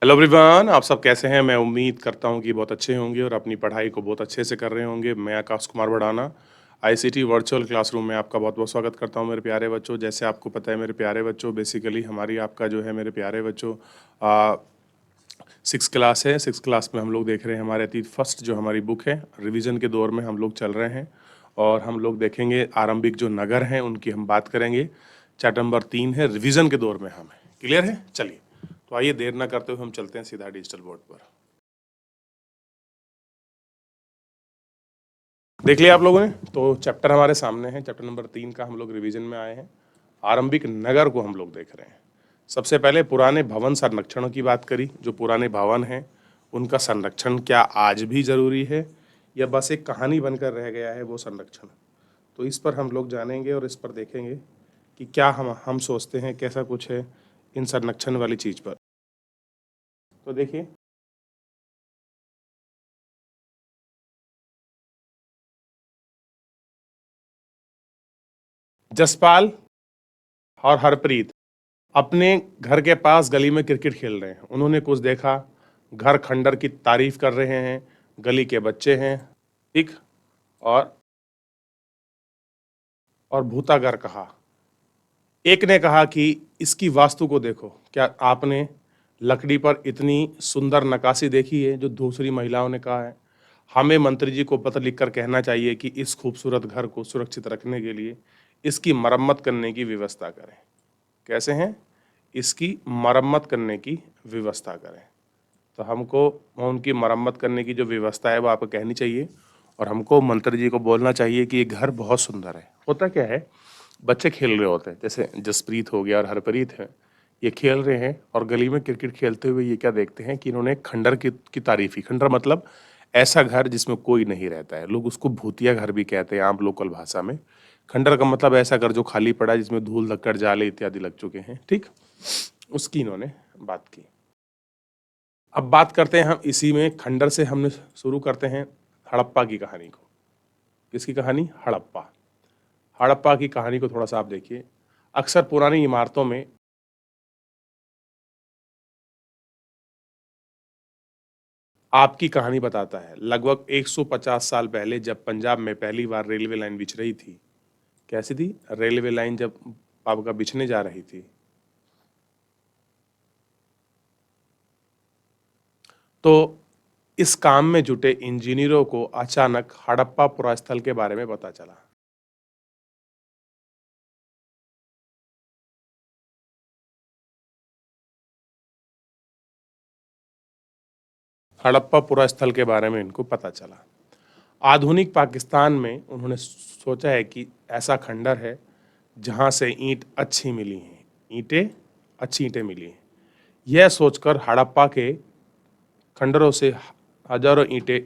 Hello everyone, आप सब कैसे हैं? मैं उम्मीद करता हूं कि बहुत अच्छे होंगे और अपनी पढ़ाई को बहुत अच्छे से कर रहे होंगे। मैं Akash Kumar Bhadana ICT virtual classroom में आपका बहुत-बहुत स्वागत करता हूं मेरे प्यारे बच्चों। जैसे आपको पता है मेरे प्यारे बच्चों, बेसिकली हमारी आपका जो है मेरे प्यारे बच्चों अ, 6th क्लास है। 6th क्लास में हम लोग देख रहे हैं हमारे अतीत फर्स्ट जो हमारी बुक है, रिवीजन के दौर में हम लोग चल रहे हैं और हम लोग देखेंगे आरंभिक जो नगर हैं उनकी हम बात करेंगे। चैप्टर नंबर 3 है, रिवीजन के दौर में हम हैं। क्लियर है? चलिए, तो आइए देर ना करते हुए हम चलते हैं सीधा डिजिटल बोर्ड पर। देख लिया आप लोगों ने? तो चैप्टर हमारे सामने है, चैप्टर नंबर 3 का हम लोग रिवीजन में आए हैं। आरंभिक नगर को हम लोग देख रहे हैं। सबसे पहले पुराने भवन संरक्षणों की बात करी। जो पुराने भवन हैं उनका संरक्षण क्या आज भी जरूरी है या बस एक कहानी बनकर रह गया है वो संरक्षण? तो इस पर हम लोग जानेंगे और इस पर देखेंगे कि क्या हम सोचते हैं कैसा कुछ है इन संरक्षण वाली चीज पर। तो देखिए, जसपाल और हरप्रीत अपने घर के पास गली में क्रिकेट खेल रहे हैं। उन्होंने कुछ देखा, घर खंडर की तारीफ कर रहे हैं, गली के बच्चे हैं, ठीक। और भूतागर कहा। एक ने कहा कि इसकी वास्तु को देखो, क्या आपने लकड़ी पर इतनी सुंदर नक्काशी देखी है? जो दूसरी महिलाओं ने कहा है, हमें मंत्री जी को पत्र लिखकर कहना चाहिए कि इस खूबसूरत घर को सुरक्षित रखने के लिए इसकी मरम्मत करने की व्यवस्था करें। कैसे हैं? इसकी मरम्मत करने की व्यवस्था करें। तो हमको उनकी मरम्मत करने की जो व्यवस्था है वो आपको कहनी चाहिए और हमको मंत्री जी को बोलना चाहिए कि ये घर बहुत सुंदर है। होता क्या है, बच्चे खेल रहे होते हैं, जैसे जसप्रीत हो गया और हरप्रीत है, ये खेल रहे हैं और गली में क्रिकेट खेलते हुए ये क्या देखते हैं कि इन्होंने खंडर की तारीफ की। खंडर मतलब ऐसा घर जिसमें कोई नहीं रहता है। लोग उसको भूतिया घर भी कहते हैं आम लोकल भाषा में। खंडर का मतलब ऐसा घर जो खाली पड़ा है, जिसमें धूल धक्कड़ जाले इत्यादि लग चुके हैं, ठीक। उसकी इन्होंने बात की। अब बात करते हैं हम इसी में, खंडर से हमने शुरू करते हैं हड़प्पा की कहानी को। किसकी कहानी? हड़प्पा। हड़प्पा की कहानी को थोड़ा सा आप देखिए। अक्सर पुरानी इमारतों में आपकी कहानी बताता है। लगभग 150 साल पहले जब पंजाब में पहली बार रेलवे लाइन बिछ रही थी। कैसी थी? रेलवे लाइन जब आपका बिछने जा रही थी, तो इस काम में जुटे इंजीनियरों को अचानक हड़प्पा पुरास्थल के बारे में पता चला। हड़प्पा पुरास्थल के बारे में इनको पता चला। आधुनिक पाकिस्तान में उन्होंने सोचा है कि ऐसा खंडर है जहां से ईंट अच्छी मिली हैं, ईंटें अच्छी ईंटें मिली हैं। यह सोचकर हड़प्पा के खंडरों से हजारों ईंटें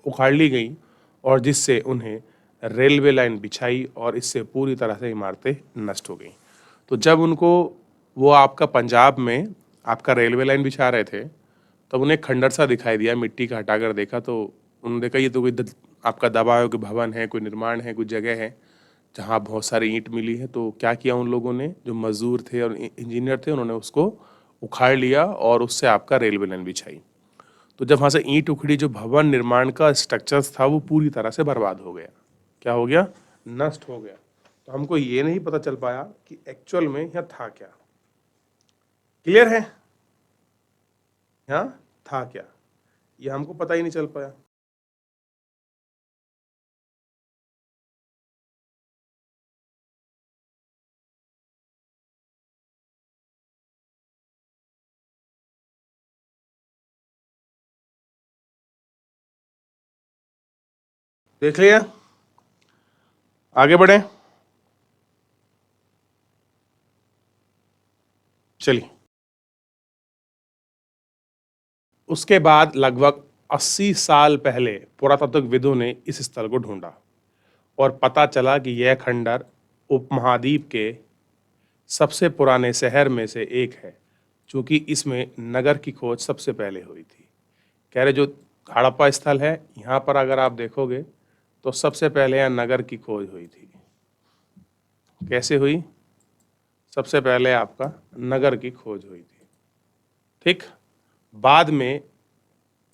उखाड़ ली गईं और जिससे उन्हें रेलवे लाइन बिछाई और इससे पूरी तरह से इमारतें नष्ट हो गईं। तो जब उनको वो आपका पंजाब में आपका रेलवे लाइन बिछा रहे थे, तब उन्हें खंडर सा दिखाई दिया, मिट्टी का हटाकर देखा तो उन्होंने देखा ये तो कोई आपका दबा कोई भवन है, कोई निर्माण है, कोई जगह है जहाँ बहुत सारी ईंट मिली है। तो क्या किया उन लोगों ने, जो मजदूर थे और इंजीनियर थे, उन्होंने उसको उखाड़ लिया और उससे आपका रेलवे लाइन बिछाई। तो जब वहां से ईंट उखड़ी, जो भवन निर्माण का स्ट्रक्चर था वो पूरी तरह से बर्बाद हो गया। क्या हो गया? नष्ट हो गया। तो हमको ये नहीं पता चल पाया कि एक्चुअल में यहाँ था क्या। क्लियर है? यहाँ था क्या, ये हमको पता ही नहीं चल पाया। देख लिया? आगे बढ़े? चलिए, उसके बाद लगभग 80 साल पहले पुरातात्विकविदों ने इस स्थल को ढूंढा और पता चला कि यह खंडर उपमहाद्वीप के सबसे पुराने शहर में से एक है, क्योंकि इसमें नगर की खोज सबसे पहले हुई थी। कह रहे जो हड़प्पा स्थल है, यहाँ पर अगर आप देखोगे तो सबसे पहले यहाँ नगर की खोज हुई थी। कैसे हुई? सबसे पहले आपका नगर की खोज हुई थी, ठीक। बाद में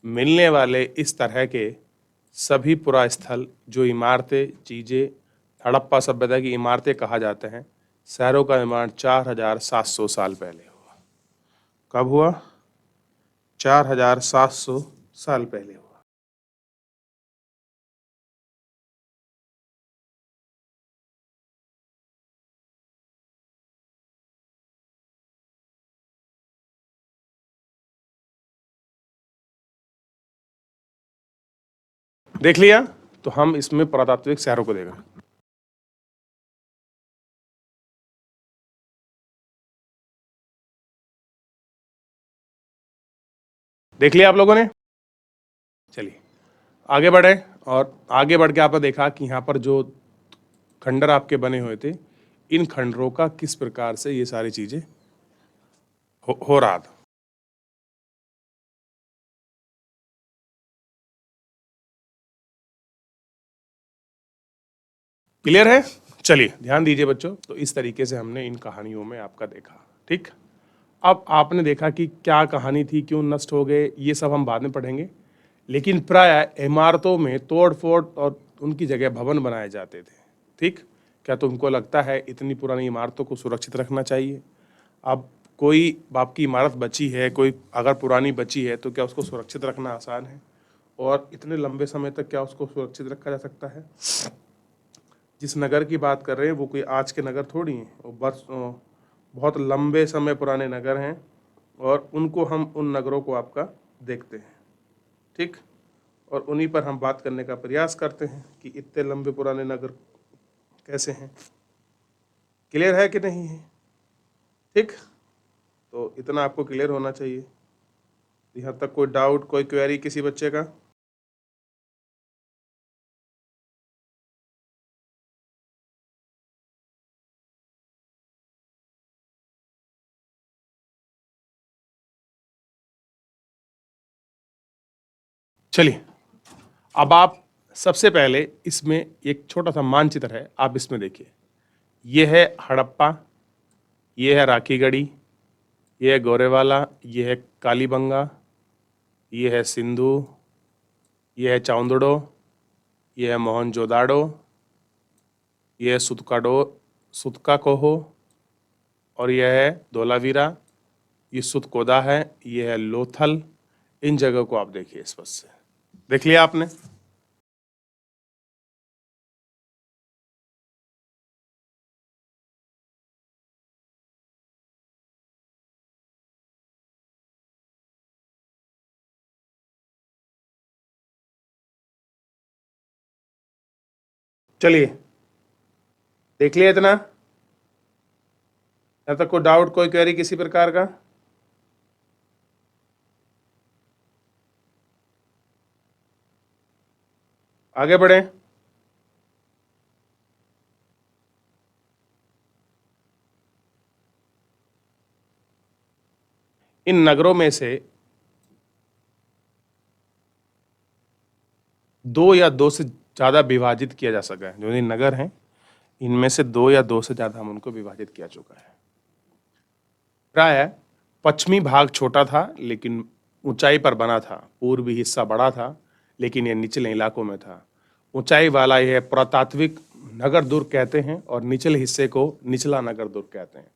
मिलने वाले इस तरह के सभी पुरास्थल जो इमारतें, चीज़ें हड़प्पा सभ्यता की इमारतें कहा जाते हैं, शहरों का निर्माण 4700 साल पहले हुआ। कब हुआ? 4700 साल पहले हुआ। देख लिया? तो हम इसमें पुरातात्विक शहरों को देखा। देख लिया आप लोगों ने? चलिए आगे बढ़े, और आगे बढ़ के आपने देखा कि यहाँ पर जो खंडर आपके बने हुए थे, इन खंडरों का किस प्रकार से ये सारी चीजें हो रहा था। क्लियर है? चलिए ध्यान दीजिए बच्चों। तो इस तरीके से हमने इन कहानियों में आपका देखा, ठीक। अब आपने देखा कि क्या कहानी थी, क्यों नष्ट हो गए, ये सब हम बाद में पढ़ेंगे। लेकिन प्राय इमारतों में तोड़ फोड़ और उनकी जगह भवन बनाए जाते थे, ठीक। क्या तुमको लगता है इतनी पुरानी इमारतों को सुरक्षित रखना चाहिए? अब कोई आपकी इमारत बची है, कोई अगर पुरानी बची है, तो क्या उसको सुरक्षित रखना आसान है? और इतने लंबे समय तक क्या उसको सुरक्षित रखा जा सकता है? जिस नगर की बात कर रहे हैं वो कोई आज के नगर थोड़ी हैं, वो बहुत लंबे समय पुराने नगर हैं, और उनको हम उन नगरों को आपका देखते हैं, ठीक। और उन्हीं पर हम बात करने का प्रयास करते हैं कि इतने लंबे पुराने नगर कैसे हैं। क्लियर है कि नहीं है? ठीक। तो इतना आपको क्लियर होना चाहिए। यहाँ तक कोई डाउट, कोई क्वेरी किसी बच्चे का? चलिए अब आप सबसे पहले इसमें एक छोटा सा मानचित्र है, आप इसमें देखिए। ये है हड़प्पा, ये है राखीगढ़ी, ये है गोरेवाला, ये है कालीबंगा, ये है सिंधु, ये है चाउंदड़ो, ये है मोहनजोदाड़ो, ये है सुतकाकोहो, और यह है धोलावीरा, ये सुतकोदा है, ये है लोथल। इन जगह को आप देखिए स्पष्ट से। देख लिया आपने? चलिए देख लिया इतना? यहाँ तक कोई डाउट, कोई क्वेरी किसी प्रकार का? आगे बढ़े। इन नगरों में से दो या दो से ज्यादा विभाजित किया जा सका है। जो ये नगर हैं, इनमें से दो या दो से ज्यादा हम उनको विभाजित किया चुका है। प्राय पश्चिमी भाग छोटा था लेकिन ऊंचाई पर बना था, पूर्वी हिस्सा बड़ा था लेकिन यह निचले इलाकों में था। ऊंचाई वाला यह पुरातात्विक नगर दुर्ग कहते हैं, और निचले हिस्से को निचला नगर दुर्ग कहते हैं।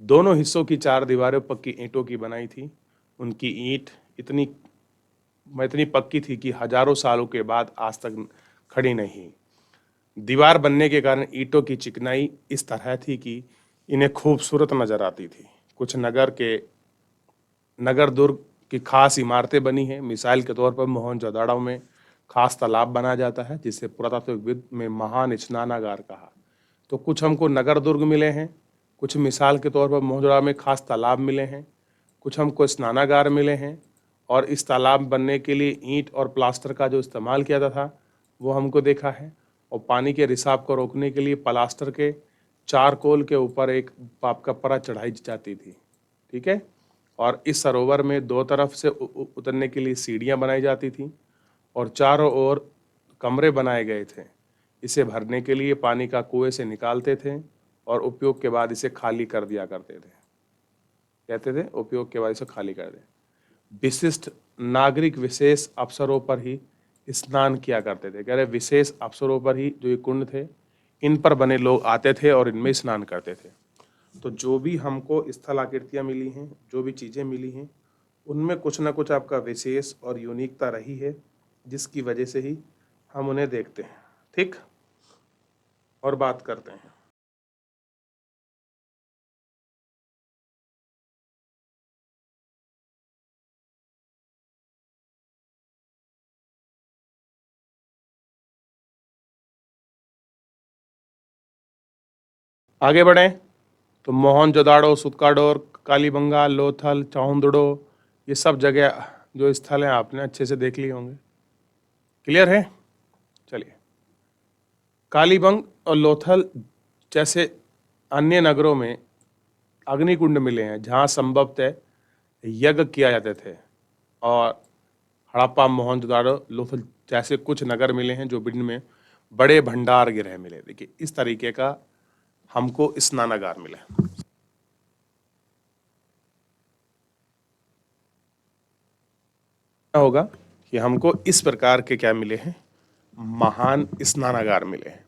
दोनों हिस्सों की चार दीवारें पक्की ईंटों की बनाई थी। उनकी ईंट इतनी पक्की थी कि हजारों सालों के बाद आज तक खड़ी नहीं। दीवार बनने के कारण ईंटों की चिकनाई इस तरह थी कि इन्हें खूबसूरत नजर आती थी। कुछ नगर दुर्ग की खास इमारतें बनी हैं। मिसाल के तौर पर मोहनजोदाड़ो में खास तालाब बनाया जाता है, जिसे पुरातात्विकविद में महान स्नानागार कहा। तो कुछ हमको नगर दुर्ग मिले हैं, कुछ मिसाल के तौर पर मोहनजोदाड़ो में खास तालाब मिले हैं, कुछ हमको स्नानागार मिले हैं। और इस तालाब बनने के लिए ईंट और प्लास्टर का जो इस्तेमाल किया जाता था वो हमको देखा है। और पानी के रिसाव को रोकने के लिए प्लास्टर के चारकोल के ऊपर एक पाप का परत चढ़ाई जाती थी, ठीक है। और इस सरोवर में दो तरफ से उतरने के लिए सीढ़ियां बनाई जाती थी, और चारों ओर कमरे बनाए गए थे। इसे भरने के लिए पानी का कुएं से निकालते थे और उपयोग के बाद इसे खाली कर दिया करते थे। कहते थे उपयोग के बाद इसे खाली कर दें। विशिष्ट नागरिक विशेष अवसरों पर ही स्नान किया करते थे। कह रहे विशेष अवसरों पर ही जो ये कुंड थे, इन पर बने लोग आते थे और इनमें स्नान करते थे। तो जो भी हमको स्थल आकृतियाँ मिली हैं, जो भी चीज़ें मिली हैं, उनमें कुछ ना कुछ आपका विशेष और यूनिकता रही है, जिसकी वजह से ही हम उन्हें देखते हैं। ठीक, और बात करते हैं। आगे बढ़ें तो मोहनजोदाड़ो, सुत्काडोर, कालीबंगा, लोथल, चाहुंदड़ो, ये सब जगह जो स्थल हैं आपने अच्छे से देख लिए होंगे। क्लियर है? चलिए, कालीबंग और लोथल जैसे अन्य नगरों में अग्निकुंड मिले हैं जहाँ संभवतः यज्ञ किया जाते थे, और हड़प्पा, मोहनजोदाड़ो, लोथल जैसे कुछ नगर मिले हैं जो जिनमें बड़े भंडार गृह मिले। देखिए इस तरीके का हमको स्नानागार मिला होगा कि हमको इस प्रकार के क्या मिले हैं, महान स्नानागार मिले हैं,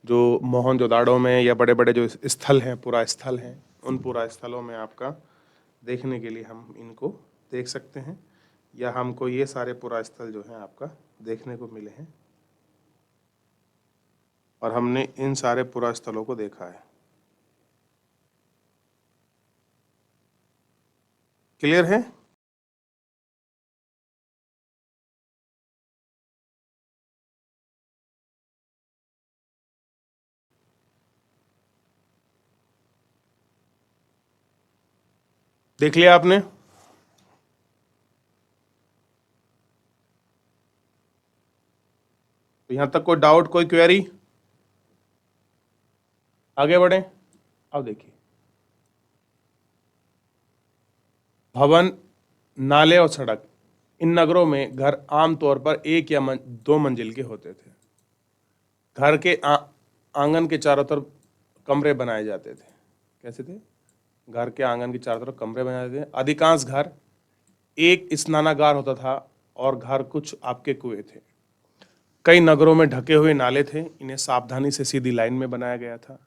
जो मोहनजोदाड़ो में या बड़े बड़े जो स्थल हैं, पूरा स्थल हैं, उन पूरा स्थलों में आपका देखने के लिए हम इनको देख सकते हैं, या हमको ये सारे पूरा स्थल जो हैं आपका देखने को मिले हैं, और हमने इन सारे पूरा स्थलों को देखा है। क्लियर है? देख लिया आपने? तो यहां तक कोई डाउट, कोई क्वेरी? आगे बढ़े। अब देखिए, भवन, नाले और सड़क, इन नगरों में घर आमतौर पर एक या दो मंजिल के होते थे। घर के आंगन के चारों तरफ कमरे बनाए जाते थे। कैसे थे? घर के आंगन के चारों तरफ कमरे बनाए जाते थे। अधिकांश घर एक स्नानागार होता था, और घर कुछ आपके कुएं थे। कई नगरों में ढके हुए नाले थे, इन्हें सावधानी से सीधी लाइन में बनाया गया था।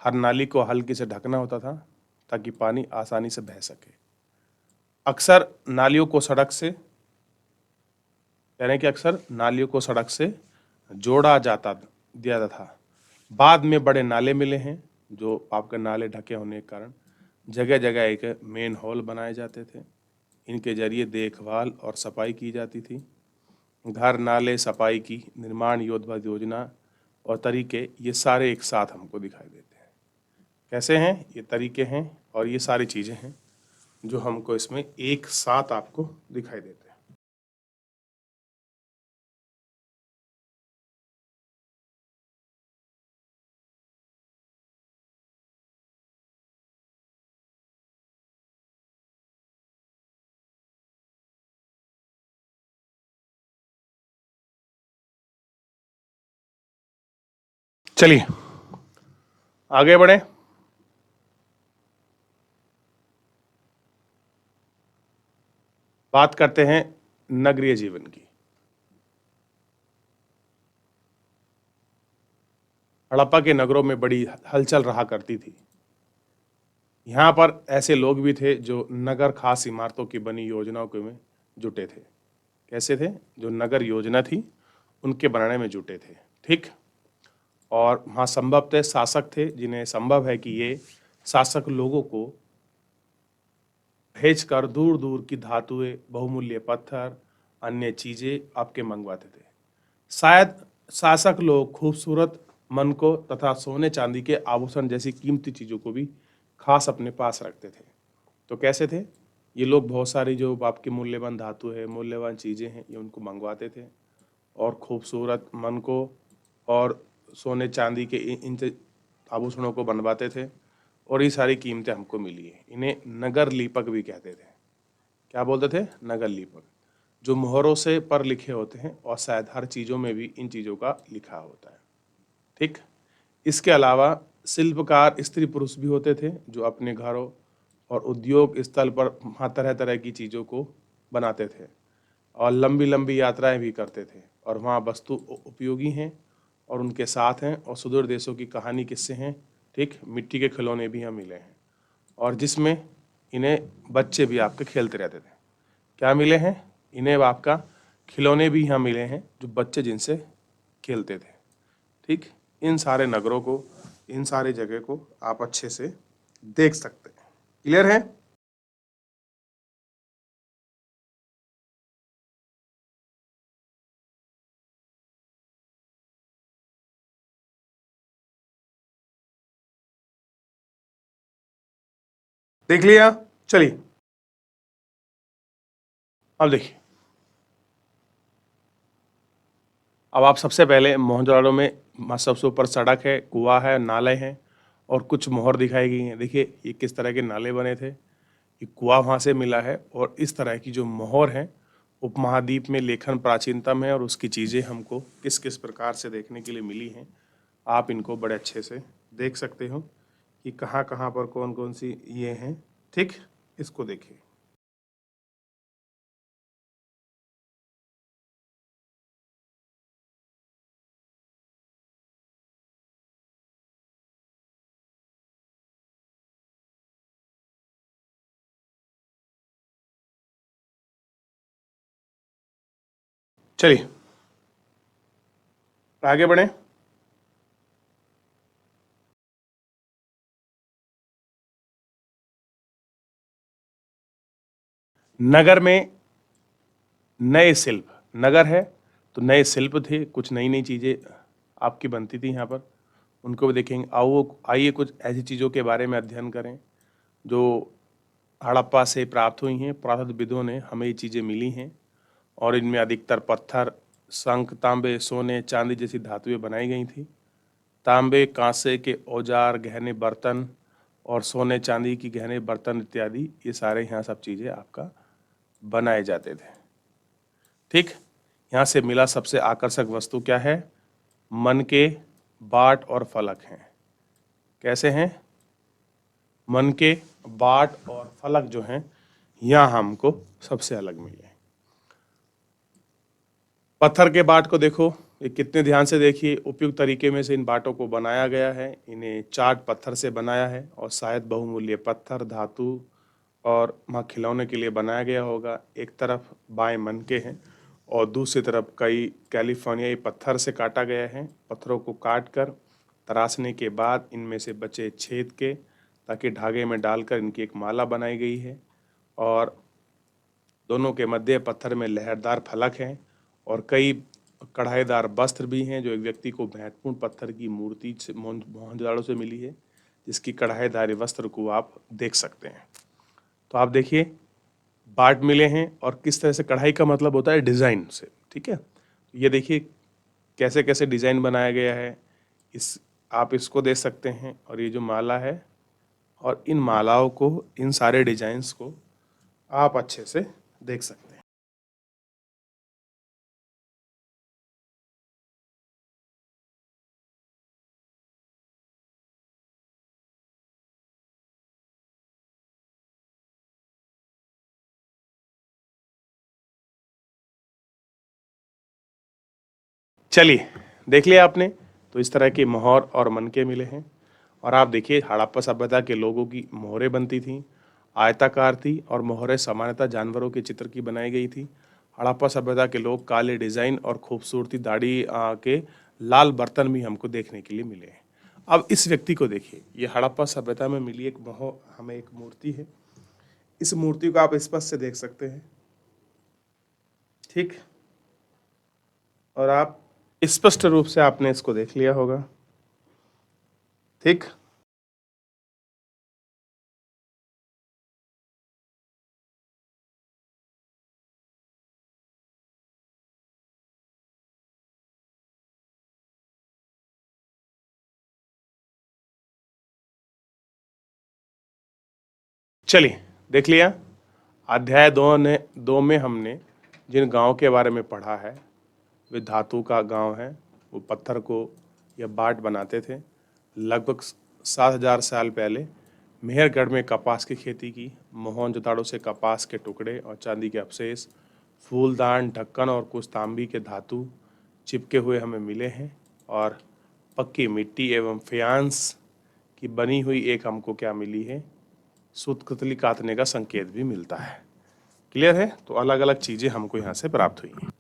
हर नाली को हल्के से ढकना होता था ताकि पानी आसानी से बह सके। अक्सर नालियों को सड़क से, यानी कि अक्सर नालियों को सड़क से जोड़ा जाता दिया था। बाद में बड़े नाले मिले हैं, जो आपके नाले ढके होने के कारण जगह जगह एक मेन हॉल बनाए जाते थे। इनके जरिए देखभाल और सफाई की जाती थी। घर, नाले, सफाई की निर्माण योजना और तरीके, ये सारे एक साथ हमको दिखाई देते हैं। कैसे हैं ये तरीके हैं, और ये सारी चीज़ें हैं जो हमको इसमें एक साथ आपको दिखाई देते हैं। चलिए आगे बढ़े। बात करते हैं नगरीय जीवन की। हड़प्पा के नगरों में बड़ी हलचल रहा करती थी। यहाँ पर ऐसे लोग भी थे जो नगर खास इमारतों की बनी योजनाओं के में जुटे थे। कैसे थे? जो नगर योजना थी उनके बनाने में जुटे थे। ठीक, और वहाँ संभवतः शासक थे, जिन्हें संभव है कि ये शासक लोगों को भेज कर दूर दूर की धातुएं, बहुमूल्य पत्थर, अन्य चीजें आपके मंगवाते थे। शायद शासक लोग खूबसूरत मन को तथा सोने चांदी के आभूषण जैसी कीमती चीजों को भी खास अपने पास रखते थे। तो कैसे थे ये लोग? बहुत सारी जो आपकी मूल्यवान धातु है, मूल्यवान चीजें हैं, ये उनको मंगवाते थे, और खूबसूरत मन को और सोने चांदी के इन आभूषणों को बनवाते थे, और ये सारी कीमतें हमको मिली है। इन्हें नगर लीपक भी कहते थे। क्या बोलते थे? नगर लीपक, जो मोहरों से पर लिखे होते हैं, और शायद हर चीज़ों में भी इन चीज़ों का लिखा होता है। ठीक, इसके अलावा शिल्पकार स्त्री पुरुष भी होते थे, जो अपने घरों, और उद्योग स्थल पर वहाँ तरह तरह की चीज़ों को बनाते थे और लंबी लंबी यात्राएं भी करते थे और वहाँ वस्तु उपयोगी हैं और उनके साथ हैं और सुदूर देशों की कहानी किस्से हैं। ठीक, मिट्टी के खिलौने भी यहाँ मिले हैं और जिसमें इन्हें बच्चे भी आपके खेलते रहते थे। क्या मिले हैं इन्हें? आपका खिलौने भी यहाँ मिले हैं जो बच्चे जिनसे खेलते थे। ठीक, इन सारे नगरों को, इन सारे जगह को आप अच्छे से देख सकते हैं। क्लियर है? देख लिया? चलिए अब देखिए, अब आप सबसे पहले मोहनजोदड़ो में सबसे ऊपर सड़क है, कुआं है, नाले हैं और कुछ मोहर दिखाई गई हैं। देखिए ये किस तरह के नाले बने थे, ये कुआं वहाँ से मिला है और इस तरह की जो मोहर हैं उपमहाद्वीप में लेखन प्राचीनतम है और उसकी चीज़ें हमको किस किस प्रकार से देखने के लिए मिली हैं। आप इनको बड़े अच्छे से देख सकते हो कि कहाँ कहाँ पर कौन कौन सी ये हैं। ठीक, इसको देखिए। चलिए आगे बढ़े। नगर में नए शिल्प, नगर है तो नए शिल्प थे, कुछ नई नई चीज़ें आपकी बनती थी यहाँ पर, उनको भी देखेंगे। आओ आइए कुछ ऐसी चीज़ों के बारे में अध्ययन करें जो हड़प्पा से प्राप्त हुई हैं। पुरातत्वविदों ने हमें ये चीज़ें मिली हैं और इनमें अधिकतर पत्थर, शंख, तांबे, सोने, चांदी जैसी धातुएं बनाई गई थी। तांबे, कांसे के औजार, गहने बर्तन और सोने चांदी की गहने बर्तन इत्यादि, ये सारे यहाँ सब चीज़ें आपका बनाए जाते थे। ठीक, यहाँ से मिला सबसे आकर्षक वस्तु क्या है? मन के बाट और फलक हैं। कैसे हैं? मन के बाट और फलक जो हैं यहाँ हमको सबसे अलग मिले। पत्थर के बाट को देखो, ये कितने ध्यान से देखिए। उपयुक्त तरीके में से इन बाटों को बनाया गया है। इन्हें चाट पत्थर से बनाया है और शायद बहुमूल्य पत्थर, धातु और वहाँ खिलौने के लिए बनाया गया होगा। एक तरफ बाएं मन के हैं और दूसरी तरफ कई कैलिफोर्नियाई पत्थर से काटा गया है। पत्थरों को काट कर तराशने के बाद इनमें से बचे छेद के, ताकि धागे में डालकर इनकी एक माला बनाई गई है और दोनों के मध्य पत्थर में लहरदार फलक हैं और कई कढ़ाईदार वस्त्र भी हैं जो एक व्यक्ति को महत्वपूर्ण पत्थर की मूर्ति से मोहनजोदड़ो से मिली है, जिसकी कढ़ाईदार वस्त्र को आप देख सकते हैं। तो आप देखिए बाट मिले हैं और किस तरह से कढ़ाई का मतलब होता है डिज़ाइन से। ठीक है, ये देखिए कैसे कैसे डिज़ाइन बनाया गया है। इस आप इसको देख सकते हैं और ये जो माला है और इन मालाओं को, इन सारे डिजाइन्स को आप अच्छे से देख सकते हैं। चलिए देख लिया आपने, तो इस तरह के मोहर और मनके मिले हैं और आप देखिए हड़प्पा सभ्यता के लोगों की मोहरें बनती थीं, आयताकार थी और मोहरें सामान्यतः जानवरों के चित्र की बनाई गई थी। हड़प्पा सभ्यता के लोग काले डिजाइन और खूबसूरती दाढ़ी के लाल बर्तन भी हमको देखने के लिए मिले हैं। अब इस व्यक्ति को देखिए, ये हड़प्पा सभ्यता में मिली एक मोह हमें एक मूर्ति है। इस मूर्ति को आप स्पष्ट से देख सकते हैं। ठीक, और आप स्पष्ट रूप से आपने इसको देख लिया होगा। ठीक, चलिए देख लिया। अध्याय दो में हमने जिन गांव के बारे में पढ़ा है वे धातु का गांव है। वो पत्थर को या बाट बनाते थे। लगभग 7,000 साल पहले मेहरगढ़ में कपास की खेती की, मोहनजोदाड़ो से कपास के टुकड़े और चांदी के अवशेष, फूलदान, ढक्कन और कुछ तांबी के धातु चिपके हुए हमें मिले हैं। और पक्की मिट्टी एवं फ्यांस की बनी हुई एक हमको क्या मिली है, सूतकतली कातने का संकेत भी मिलता है। क्लियर है? तो अलग अलग चीजें हमको यहाँ से प्राप्त हुई हैं।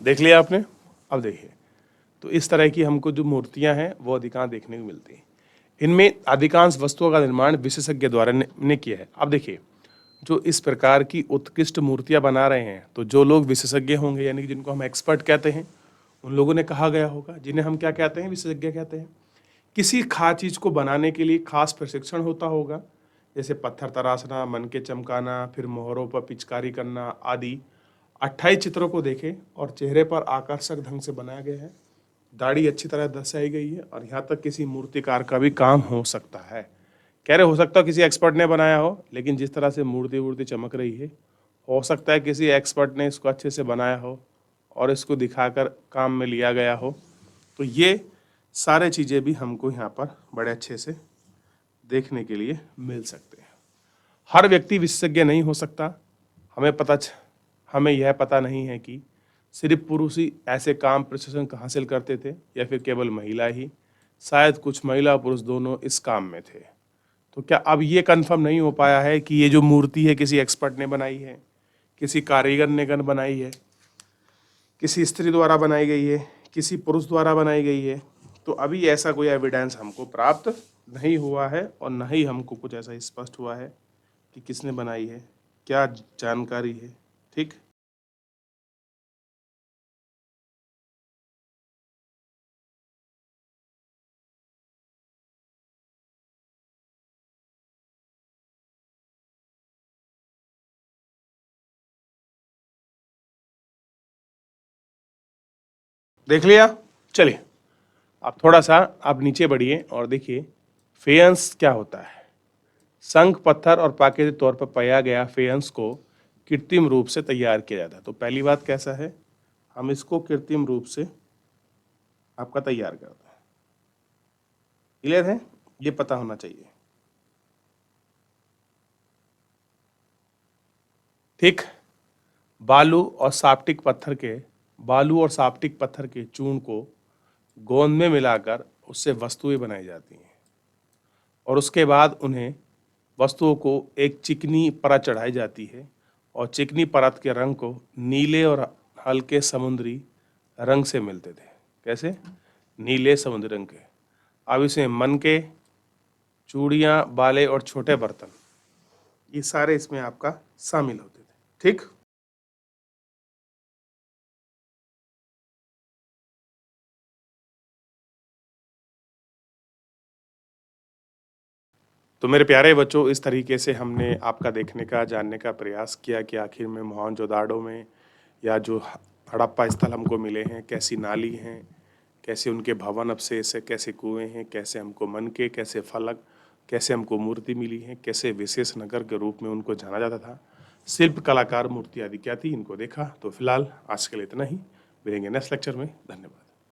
देख लिया आपने? अब देखिए, तो इस तरह की हमको जो मूर्तियां हैं वो अधिकांश देखने को मिलती हैं। इनमें अधिकांश वस्तुओं का निर्माण विशेषज्ञ द्वारा ने किया है। अब देखिए, जो इस प्रकार की उत्कृष्ट मूर्तियां बना रहे हैं, तो जो लोग विशेषज्ञ होंगे, यानी कि जिनको हम एक्सपर्ट कहते हैं, उन लोगों ने कहा गया होगा, जिन्हें हम क्या कहते हैं, विशेषज्ञ कहते हैं। किसी खास चीज को बनाने के लिए खास प्रशिक्षण होता होगा, जैसे पत्थर तराशना, मन के चमकाना, फिर मोहरों पर पिचकारी करना आदि। 28 चित्रों को देखें और चेहरे पर आकर्षक ढंग से बनाया गया है, दाढ़ी अच्छी तरह दर्शाई गई है, और यहाँ तक किसी मूर्तिकार का भी काम हो सकता है। कह रहे हो सकता है किसी एक्सपर्ट ने बनाया हो, लेकिन जिस तरह से मूर्ति वूर्ति चमक रही है, हो सकता है किसी एक्सपर्ट ने इसको अच्छे से बनाया हो और इसको दिखाकर काम में लिया गया हो। तो ये सारे चीज़ें भी हमको यहाँ पर बड़े अच्छे से देखने के लिए मिल सकते हैं। हर व्यक्ति विशेषज्ञ नहीं हो सकता। हमें यह पता नहीं है कि सिर्फ पुरुष ही ऐसे काम प्रशिक्षण हासिल करते थे या फिर केवल महिला ही। शायद कुछ महिला और पुरुष दोनों इस काम में थे। तो क्या अब ये कंफर्म नहीं हो पाया है कि ये जो मूर्ति है किसी एक्सपर्ट ने बनाई है, किसी कारीगर ने बनाई है, किसी स्त्री द्वारा बनाई गई है, किसी पुरुष द्वारा बनाई गई है? तो अभी ऐसा कोई एविडेंस हमको प्राप्त नहीं हुआ है, और न ही हमको कुछ ऐसा स्पष्ट हुआ है कि किसने बनाई है, क्या जानकारी है। ठीक। देख लिया? चलिए, अब थोड़ा सा आप नीचे बढ़िए और देखिए फेयंस क्या होता है। शंख, पत्थर और प्राकृतिक तौर पर पाया गया फेयंस को कृत्रिम रूप से तैयार किया जाता है। तो पहली बात कैसा है, हम इसको कृत्रिम रूप से आपका तैयार करते हैं। क्लियर है? ये पता होना चाहिए। ठीक। बालू और साप्टिक पत्थर के चूर्ण को गोंद में मिलाकर उससे वस्तुएं बनाई जाती हैं, और उसके बाद उन्हें वस्तुओं को एक चिकनी परत चढ़ाई जाती है, और चिकनी परत के रंग को नीले और हल्के समुद्री रंग से मिलते थे। कैसे? नीले समुद्री रंग के। अब इसमें मनके, चूड़ियाँ, बाले और छोटे बर्तन, ये सारे इसमें आपका शामिल होते थे। ठीक। तो मेरे प्यारे बच्चों, इस तरीके से हमने आपका देखने का, जानने का प्रयास किया कि आखिर में मोहनजोदाड़ो में या जो हड़प्पा स्थल हमको मिले हैं, कैसी नाली हैं, कैसे उनके भवन अवशेष है, कैसे कुएं हैं, कैसे हमको मनके, कैसे फलक, कैसे हमको मूर्ति मिली है, कैसे विशेष नगर के रूप में उनको जाना जाता था, शिल्प कलाकार मूर्ति आदि क्या थी, इनको देखा। तो फिलहाल आज के लिए इतना ही। मिलेंगे नेक्स्ट लेक्चर में। धन्यवाद।